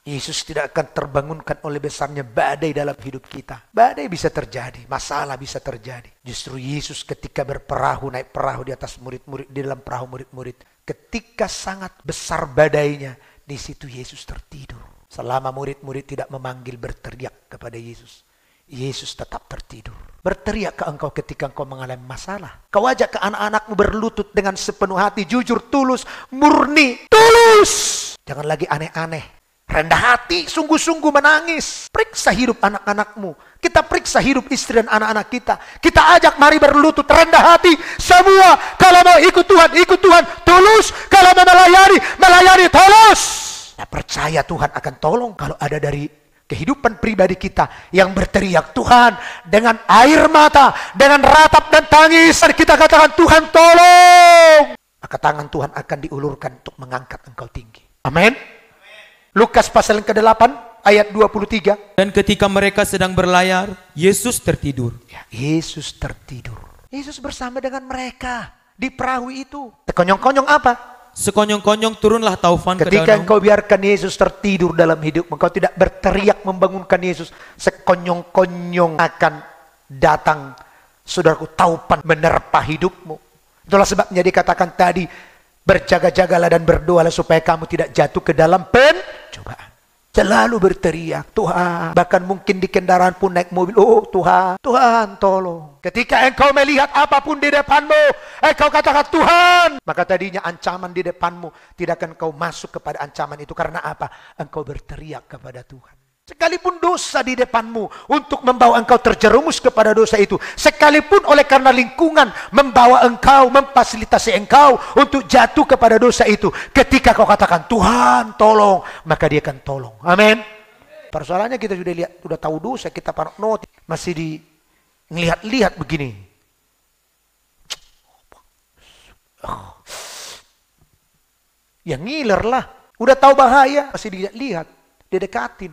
Yesus tidak akan terbangunkan oleh besarnya badai dalam hidup kita. Badai bisa terjadi, masalah bisa terjadi. Justru Yesus ketika berperahu, naik perahu di atas murid-murid, di dalam perahu murid-murid, ketika sangat besar badainya, di situ Yesus tertidur. Selama murid-murid tidak memanggil berteriak kepada Yesus, Yesus tetap tertidur. Berteriak ke engkau ketika engkau mengalami masalah. Kau ajak ke anak-anakmu berlutut dengan sepenuh hati, jujur, tulus, murni, tulus. Jangan lagi aneh-aneh. Rendah hati, sungguh-sungguh menangis. Periksa hidup anak-anakmu. Kita periksa hidup istri dan anak-anak kita. Kita ajak mari berlutut, rendah hati. Semua, kalau mau ikut Tuhan, tulus. Kalau mau melayani, tulus. Nah, percaya Tuhan akan tolong kalau ada dari kehidupan pribadi kita yang berteriak Tuhan dengan air mata, dengan ratap dan tangis. Kita katakan Tuhan tolong. Maka tangan Tuhan akan diulurkan untuk mengangkat engkau tinggi. Amin. Lukas pasal yang ke-8 ayat 23. Dan ketika mereka sedang berlayar, Yesus tertidur. Ya, Yesus tertidur. Yesus bersama dengan mereka di perahu itu. Sekonyong-konyong apa? Sekonyong-konyong turunlah taufan ke danau. Ketika engkau biarkan Yesus tertidur dalam hidup, engkau tidak berteriak membangunkan Yesus, sekonyong-konyong akan datang, saudaraku, taupan menerpa hidupmu. Itulah sebabnya dikatakan tadi, berjaga-jagalah dan berdoalah supaya kamu tidak jatuh ke dalam pencobaan. Selalu berteriak, Tuhan. Bahkan mungkin di kendaraan pun naik mobil, oh Tuhan, Tuhan tolong. Ketika engkau melihat apapun di depanmu, engkau katakan Tuhan. Maka tadinya ancaman di depanmu, tidak akan engkau masuk kepada ancaman itu. Karena apa? Engkau berteriak kepada Tuhan. Sekalipun dosa di depanmu untuk membawa engkau terjerumus kepada dosa itu. Sekalipun oleh karena lingkungan membawa engkau, memfasilitasi engkau untuk jatuh kepada dosa itu. Ketika kau katakan Tuhan tolong, maka dia akan tolong. Amin. Persoalannya kita sudah lihat, sudah tahu dosa, kita parnot, masih di ngelihat-lihat begini. Ya ngiler lah. Udah tahu bahaya, masih dilihat-lihat, didekatin.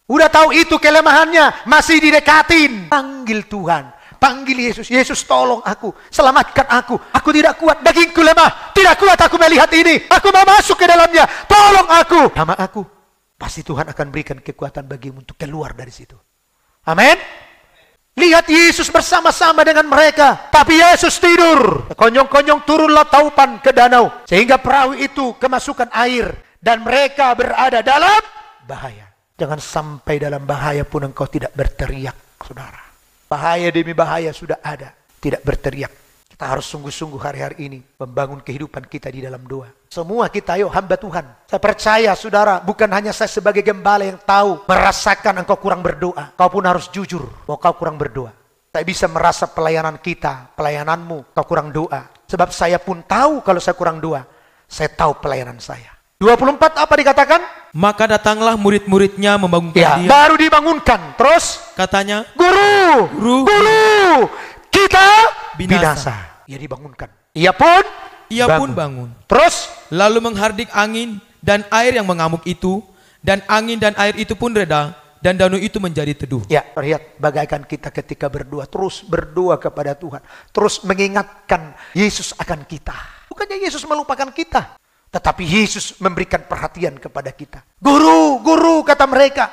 Udah tahu itu kelemahannya, masih didekatin. Panggil Tuhan, panggil Yesus. Yesus tolong aku, selamatkan aku. Aku tidak kuat, dagingku lemah. Tidak kuat aku melihat ini. Aku mau masuk ke dalamnya. Tolong aku. Nama aku. Pasti Tuhan akan berikan kekuatan bagimu untuk keluar dari situ. Amin. Lihat Yesus bersama-sama dengan mereka. Tapi Yesus tidur. Konyong-konyong turunlah taupan ke danau. Sehingga perahu itu kemasukan air. Dan mereka berada dalam bahaya. Jangan sampai dalam bahaya pun engkau tidak berteriak, saudara. Bahaya demi bahaya sudah ada. Tidak berteriak. Kita harus sungguh-sungguh hari-hari ini membangun kehidupan kita di dalam doa. Semua kita yuk hamba Tuhan. Saya percaya saudara, bukan hanya saya sebagai gembala yang tahu, merasakan engkau kurang berdoa. Kau pun harus jujur bahwa kau kurang berdoa. Saya bisa merasa pelayanan kita, pelayananmu, kau kurang doa. Sebab saya pun tahu kalau saya kurang doa. Saya tahu pelayanan saya. 24 apa dikatakan? Maka datanglah murid-muridnya membangunkan dia. Baru dibangunkan. Terus katanya, Guru, kita binasa. Ia dibangunkan. Ia pun bangun. Terus lalu menghardik angin dan air yang mengamuk itu, dan angin dan air itu pun reda, dan danau itu menjadi teduh. Ya, lihat bagaikan kita ketika berdoa, terus berdoa kepada Tuhan, terus mengingatkan Yesus akan kita. Bukannya Yesus melupakan kita, tetapi Yesus memberikan perhatian kepada kita. Guru, kata mereka,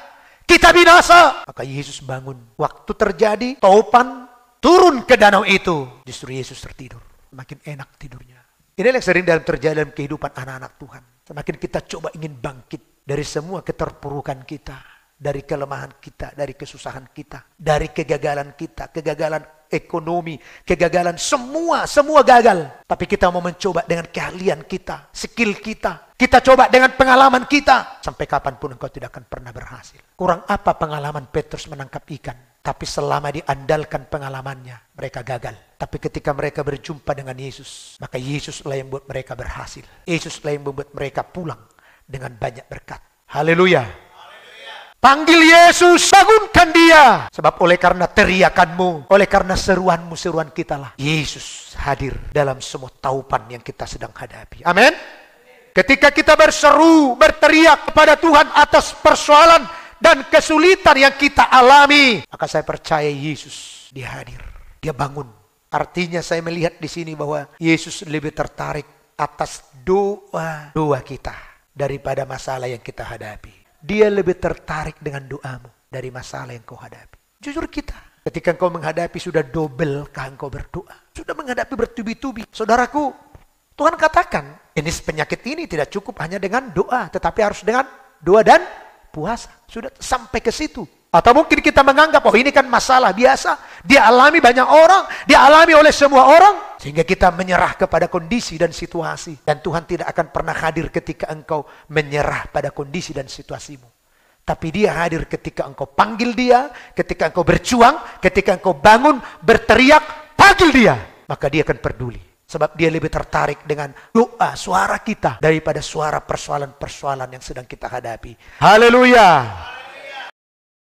kita binasa. Maka Yesus bangun. Waktu terjadi, taupan turun ke danau itu. Justru Yesus tertidur. Makin enak tidurnya. Inilah yang sering terjadi dalam kehidupan anak-anak Tuhan. Semakin kita coba ingin bangkit dari semua keterpurukan kita, dari kelemahan kita, dari kesusahan kita, dari kegagalan kita, kegagalan ekonomi, kegagalan, semua gagal. Tapi kita mau mencoba dengan keahlian kita, skill kita. Kita coba dengan pengalaman kita. Sampai kapanpun engkau tidak akan pernah berhasil. Kurang apa pengalaman Petrus menangkap ikan? Tapi selama diandalkan pengalamannya, mereka gagal. Tapi ketika mereka berjumpa dengan Yesus, maka Yesuslah yang membuat mereka berhasil. Yesuslah yang membuat mereka pulang dengan banyak berkat. Haleluya. Panggil Yesus, bangunkan dia. Sebab oleh karena teriakanmu, oleh karena seruanmu, seruan kita lah, Yesus hadir dalam semua taupan yang kita sedang hadapi. Amin. Ketika kita berseru, berteriak kepada Tuhan atas persoalan dan kesulitan yang kita alami, maka saya percaya Yesus, dia hadir, dia bangun. Artinya saya melihat di sini bahwa Yesus lebih tertarik atas doa kita daripada masalah yang kita hadapi. Dia lebih tertarik dengan doamu dari masalah yang kau hadapi. Jujur kita, ketika engkau menghadapi sudah dobelkah engkau berdoa? Sudah menghadapi bertubi-tubi. Saudaraku, Tuhan katakan, jenis penyakit ini tidak cukup hanya dengan doa, tetapi harus dengan doa dan puasa. Sudah sampai ke situ. Atau mungkin kita menganggap, oh ini kan masalah biasa. Dia alami banyak orang, dia alami oleh semua orang. Sehingga kita menyerah kepada kondisi dan situasi. Dan Tuhan tidak akan pernah hadir ketika engkau menyerah pada kondisi dan situasimu. Tapi dia hadir ketika engkau panggil dia, ketika engkau berjuang, ketika engkau bangun, berteriak, panggil dia. Maka dia akan peduli. Sebab dia lebih tertarik dengan doa, suara kita, daripada suara persoalan-persoalan yang sedang kita hadapi. Haleluya.